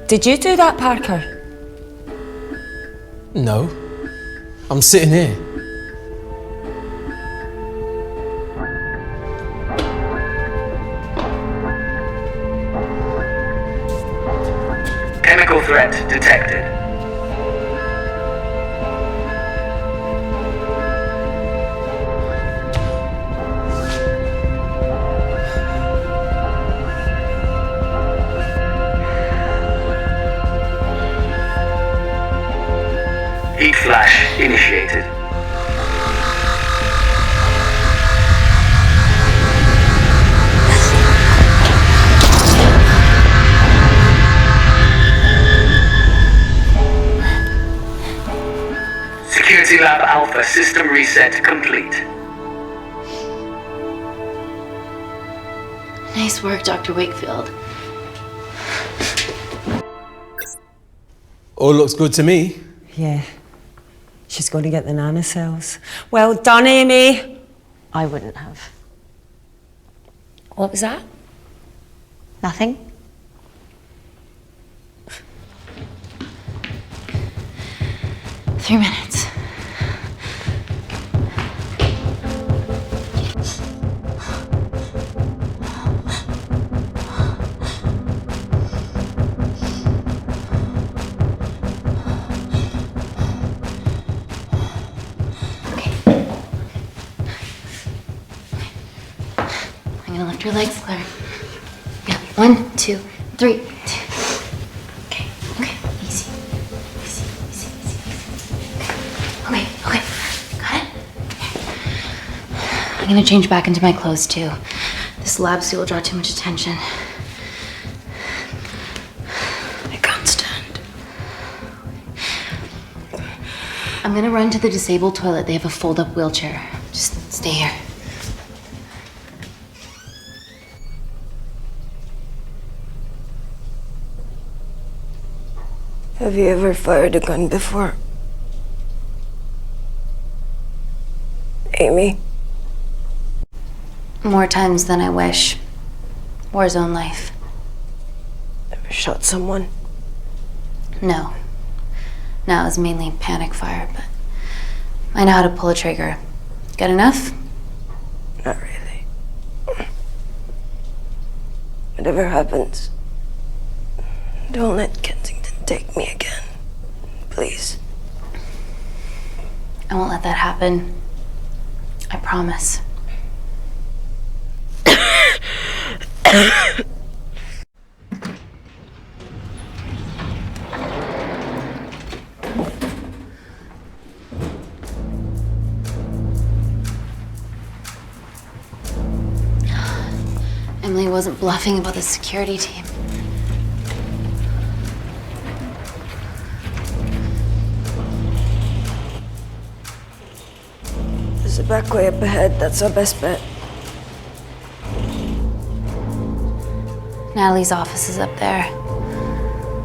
Did you do that, Parker? No. I'm sitting here. Chemical threat detected. Heat flash initiated. Security Lab Alpha system reset complete. Nice work, Dr. Wakefield. All looks good to me. Yeah. She's going to get the nanocells. Well done, Amy. I wouldn't have. What was that? Nothing? Three minutes. I'm gonna lift your legs, Claire. Yeah, 1, 2, 3, 2. Okay, easy. Easy. Okay. I'm gonna change back into my clothes too. This lab suit will draw too much attention. I can't stand. I'm gonna run to the disabled toilet. They have a fold-up wheelchair. Just stay here. Have you ever fired a gun before? Amy? More times than I wish. Warzone life. Ever shot someone? No. No, it was mainly panic fire, but I know how to pull a trigger. Good enough? Not really. Whatever happens, don't let Kensington take me again. Please. I won't let that happen. I promise. Emily wasn't bluffing about the security team. There's a back way up ahead. That's our best bet. Natalie's office is up there.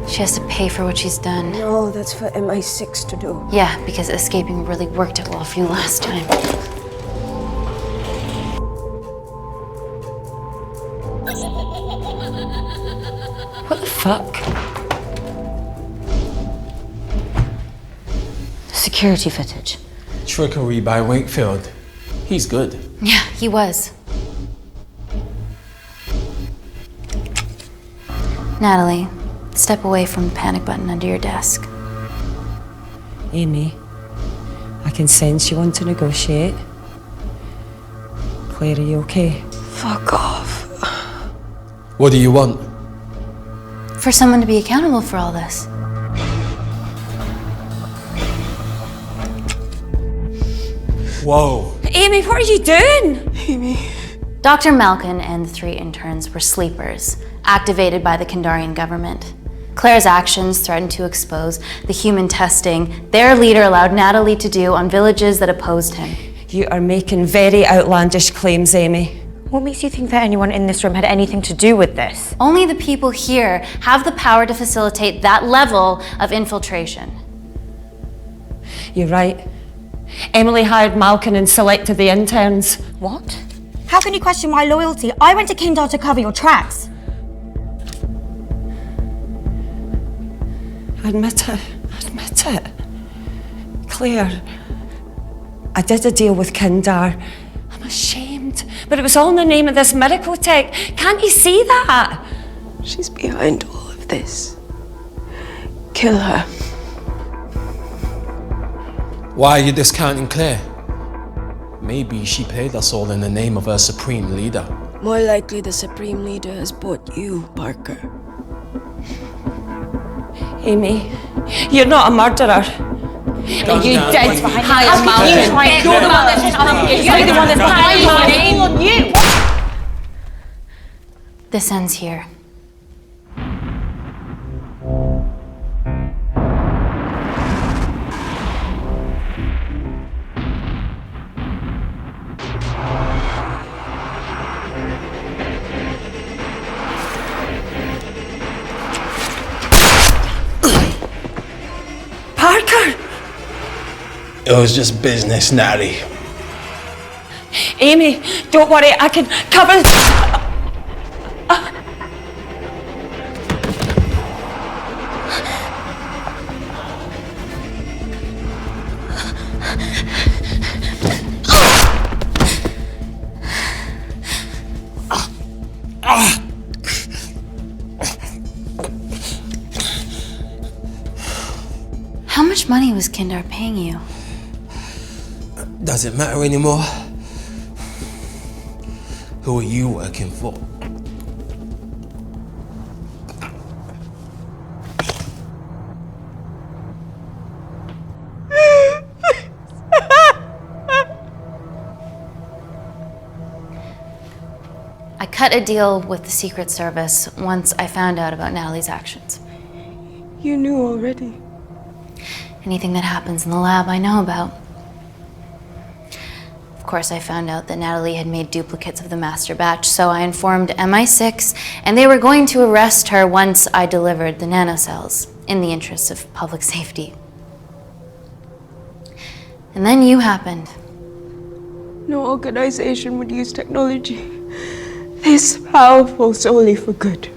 She has to pay for what she's done. No, that's for MI6 to do. Yeah, because escaping really worked out well for you last time. What the fuck? Security footage. Trickery by Wakefield. He's good. Yeah, he was. Natalie, step away from the panic button under your desk. Amy, I can sense you want to negotiate. Claire, are you okay? Fuck off. What do you want? For someone to be accountable for all this. Whoa. Amy, what are you doing? Amy. Dr. Malkin and the 3 interns were sleepers, activated by the Kandarian government. Claire's actions threatened to expose the human testing their leader allowed Natalie to do on villages that opposed him. You are making very outlandish claims, Amy. What makes you think that anyone in this room had anything to do with this? Only the people here have the power to facilitate that level of infiltration. You're right. Emily hired Malkin and selected the interns. What? How can you question my loyalty? I went to Kindar to cover your tracks. Admit it. Admit it. Claire, I did a deal with Kindar. I'm ashamed, but it was all in the name of this miracle tech. Can't you see that? She's behind all of this. Kill her. Why are you discounting Claire? Maybe she paid us all in the name of her supreme leader. More likely the Supreme Leader has bought you, Parker. Amy, you're not a murderer. You did hire Malkin. You're the one that's hired Malkin. This ends here. Parker! It was just business, Natty. Amy, don't worry, I can cover... How much money was Kindar paying you? Does it matter anymore? Who are you working for? cut a deal with the Secret Service once I found out about Natalie's actions. You knew already. Anything that happens in the lab, I know about. Of course, I found out that Natalie had made duplicates of the master batch, so I informed MI6, and they were going to arrest her once I delivered the nanocells, in the interests of public safety. And then you happened. No organization would use technology this powerful solely for good.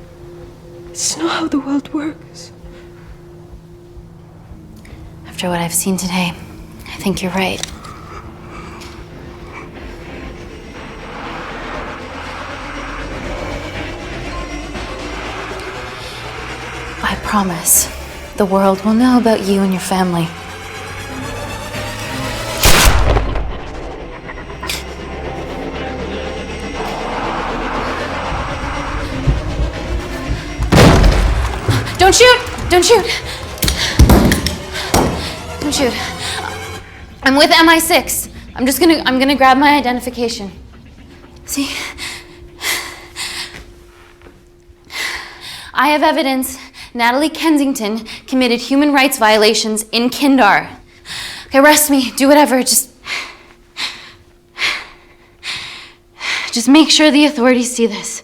It's not how the world works. After what I've seen today, I think you're right. I promise, the world will know about you and your family. Don't shoot! Don't shoot! Don't shoot. I'm with MI6. I'm gonna grab my identification. See? I have evidence Natalie Kensington committed human rights violations in Kindar. Okay, arrest me, do whatever, just make sure the authorities see this.